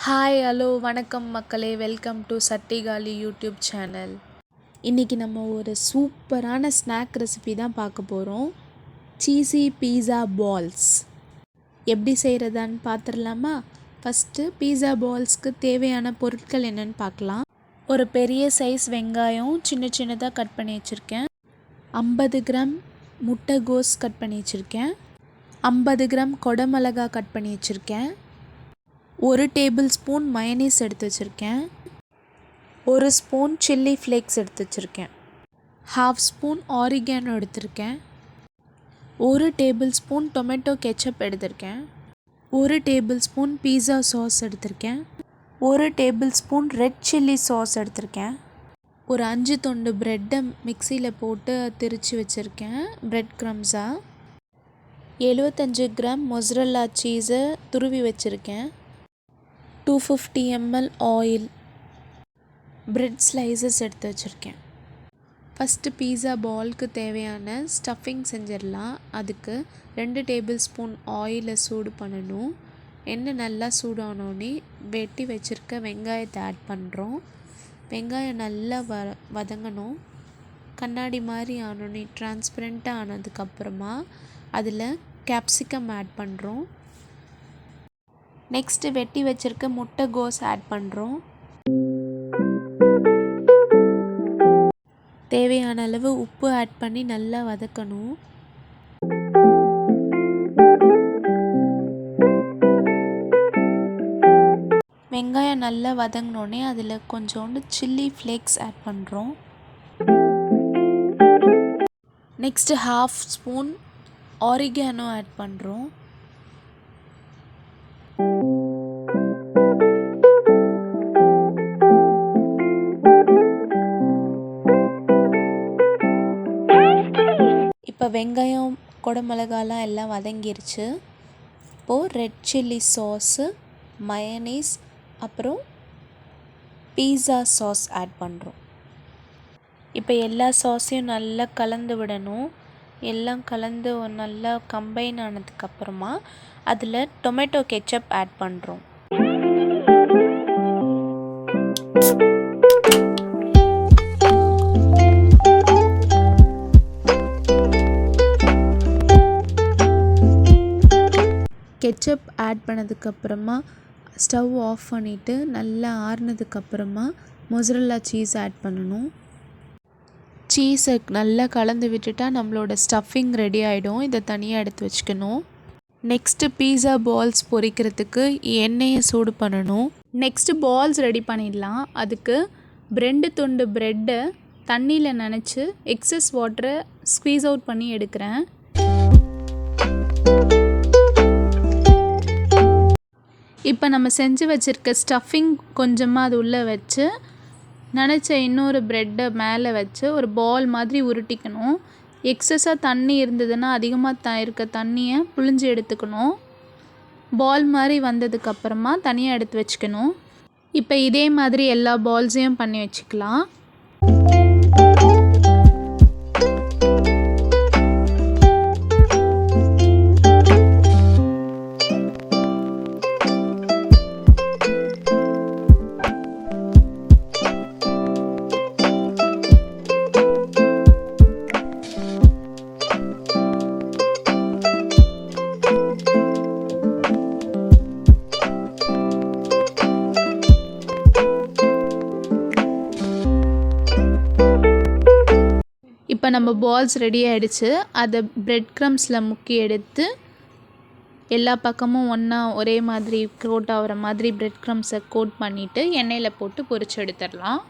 Hi hello வணக்கம் மக்களே, welcome to சட்டிகாலி YouTube channel. இன்றைக்கி நம்ம ஒரு சூப்பரான ஸ்நாக் ரெசிபி தான் பார்க்க போகிறோம். சீஸி பீஸா பால்ஸ் எப்படி செய்கிறதான்னு பார்த்துடலாமா? ஃபஸ்ட்டு பீஸா பால்ஸ்க்கு தேவையான பொருட்கள் என்னென்னு பார்க்கலாம். ஒரு பெரிய சைஸ் வெங்காயம் சின்ன சின்னதாக கட் பண்ணி வச்சுருக்கேன். 50 கிராம் முட்டைகோஸ் கட் பண்ணி வச்சுருக்கேன். 50 கிராம் கொடமிளகா கட் பண்ணி வச்சுருக்கேன். 1 டேபிள் ஸ்பூன் மயனீஸ் எடுத்து வச்சுருக்கேன். 1 ஸ்பூன் சில்லி ஃப்ளேக்ஸ் எடுத்து வச்சுருக்கேன். 1/2 ஸ்பூன் ஆரிகானோ எடுத்திருக்கேன். 1 டேபிள் ஸ்பூன் டொமேட்டோ கெச்சப் எடுத்திருக்கேன். 1 டேபிள் ஸ்பூன் பீஸா சாஸ் எடுத்திருக்கேன். 1 table spoon red chilli sauce எடுத்திருக்கேன். ஒரு 5 துண்டு ப்ரெட்டை மிக்சியில் போட்டு திரித்து வச்சுருக்கேன் ப்ரெட் க்ரம்ஸாக. 75 கிராம் மொசரல்லா சீஸை துருவி வச்சுருக்கேன். 250 ml ஆயில், பிரெட் ஸ்லைசஸ் எடுத்து வச்சுருக்கேன். ஃபஸ்ட்டு பீஸா பால்க்கு தேவையான ஸ்டஃபிங் செஞ்சிடலாம். அதுக்கு 2 டேபிள் ஸ்பூன் ஆயிலை சூடு பண்ணணும். எண்ணெய் நல்லா சூடானோடனே வெட்டி வச்சுருக்க வெங்காயத்தை ஆட் பண்ணுறோம். வெங்காயம் நல்லா வதங்கணும். கண்ணாடி மாதிரி ஆனோடனே டிரான்ஸ்பரண்ட்டாக ஆனதுக்கப்புறமா அதில் கேப்சிகம் ஆட் பண்ணுறோம். நெக்ஸ்ட்டு வெட்டி வச்சுருக்க முட்டைகோஸ் ஆட் பண்ணுறோம். தேவையான அளவு உப்பு ஆட் பண்ணி நல்லா வதக்கணும். வெங்காயம் நல்லா வதங்கினோடனே அதில் கொஞ்சோண்டு சில்லி ஃப்ளேக்ஸ் ஆட் பண்ணுறோம். நெக்ஸ்ட்டு 1/2 ஸ்பூன் ஆரிகானோ ஆட் பண்ணுறோம். இப்போ வெங்காயம் கொடமிளகாலாம் எல்லாம் வதங்கிருச்சு. இப்போது ரெட் சில்லி சாஸு, மயனீஸ், அப்புறம் பீஸா சாஸ் ஆட் பண்ணுறோம். இப்போ எல்லா சாஸையும் நல்லா கலந்து விடணும். எல்லாம் கலந்து நல்லா கம்பைன் ஆனதுக்கப்புறமா அதில் டொமேட்டோ கெச்சப் ஆட் பண்ணுறோம். கெச்சப் ஆட் பண்ணதுக்கப்புறமா ஸ்டவ் ஆஃப் பண்ணிவிட்டு நல்லா ஆறுனதுக்கப்புறமா மொசரல்லா சீஸ் ஆட் பண்ணணும். சீஸை நல்லா கலந்து விட்டுட்டா நம்மளோட ஸ்டஃபிங் ரெடி ஆகிடும். இதை தனியாக எடுத்து வச்சுக்கணும். நெக்ஸ்ட்டு பீஸா பால்ஸ் பொரிக்கிறதுக்கு எண்ணெயை சூடு பண்ணணும். நெக்ஸ்ட்டு பால்ஸ் ரெடி பண்ணிடலாம். அதுக்கு 2 துண்டு ப்ரெட்டை தண்ணியில் நனைச்சி எக்ஸஸ் வாட்டரை ஸ்க்வீஸ் அவுட் பண்ணி எடுக்கிறேன். இப்போ நம்ம செஞ்சு வச்சுருக்க ஸ்டஃபிங் கொஞ்சமாக அது உள்ளே வச்சு நனைச்ச இன்னொரு ப்ரெட்டை மேலே வச்சு ஒரு பால் மாதிரி உருட்டிக்கணும். எக்ஸஸாக தண்ணி இருந்ததுன்னா அதிகமாக இருக்க தண்ணியை புழிஞ்சு எடுத்துக்கணும். பால் மாதிரி வந்ததுக்கப்புறமா தனியாக எடுத்து வச்சுக்கணும். இப்போ இதே மாதிரி எல்லா பால்ஸையும் பண்ணி வச்சுக்கலாம். இப்போ நம்ம பால்ஸ் ரெடி ஆகிடுச்சு. அதை ப்ரெட் க்ரம்ஸில் முக்கி எடுத்து எல்லா பக்கமும் ஒன்றா ஒரே மாதிரி கோட் ஆகிற மாதிரி ப்ரெட் க்ரம்ஸை கோட் பண்ணிவிட்டு எண்ணெயில் போட்டு பொரிச்சு எடுத்துடலாம்.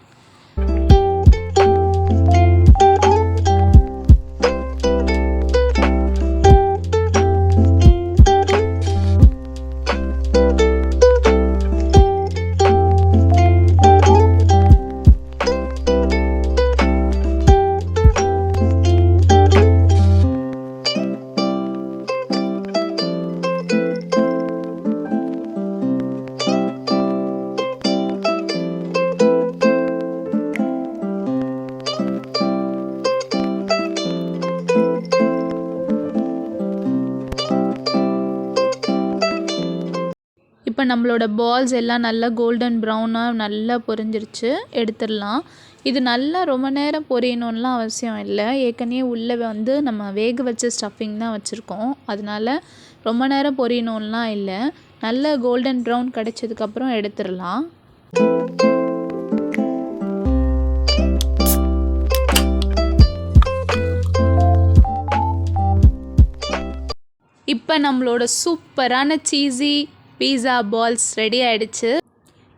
நம்மளோட பால்ஸ் எல்லாம் நல்லா கோல்டன் ப்ரௌனாக நல்லா பொரிஞ்சிருச்சு, எடுத்துடலாம். இது நல்லா ரொம்ப நேரம் பொரியணும்லாம் அவசியம் இல்லை. ஏற்கனவே உள்ளே வந்து நம்ம வேக வச்ச ஸ்டஃபிங் தான் வச்சுருக்கோம். அதனால ரொம்ப நேரம் பொரியணும்லாம் இல்லை. நல்ல கோல்டன் ப்ரௌன் கிடைச்சதுக்கப்புறம் எடுத்துடலாம். இப்போ நம்மளோட சூப்பரான சீஸி பீஸா பால்ஸ் ரெடி ஆகிடுச்சு.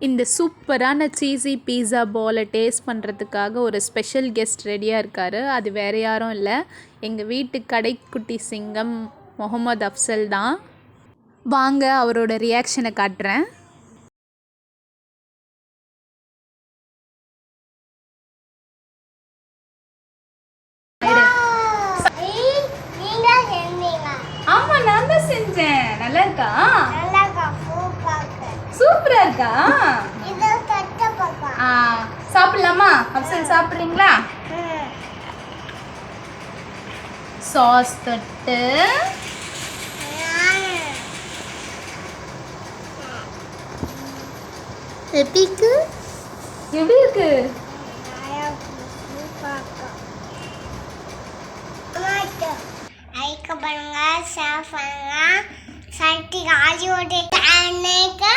இந்த சூப்பரான சீஸி பீஸா பாலை டேஸ்ட் பண்ணுறதுக்காக ஒரு ஸ்பெஷல் கெஸ்ட் ரெடியாக இருக்கார். அது வேறு யாரும் இல்லை, எங்கள் வீட்டு கடைக்குட்டி சிங்கம் முகமது அஃப்சல் தான். வாங்க அவரோட ரியாக்ஷனை காட்டுறேன். ஆமாம், நான் தான் செஞ்சேன். நல்லா இருக்கா? சூப்பரா இருக்கா? சாப்பிடலாமா? அப்சல் சாப்பிட்றீங்களா? சாஸ் தொட்டு எப்படி இருக்கு? லைக் பண்ணுங்க, ஷேர் பண்ணுங்க, சட்டி காலியோட சேனலுக்கு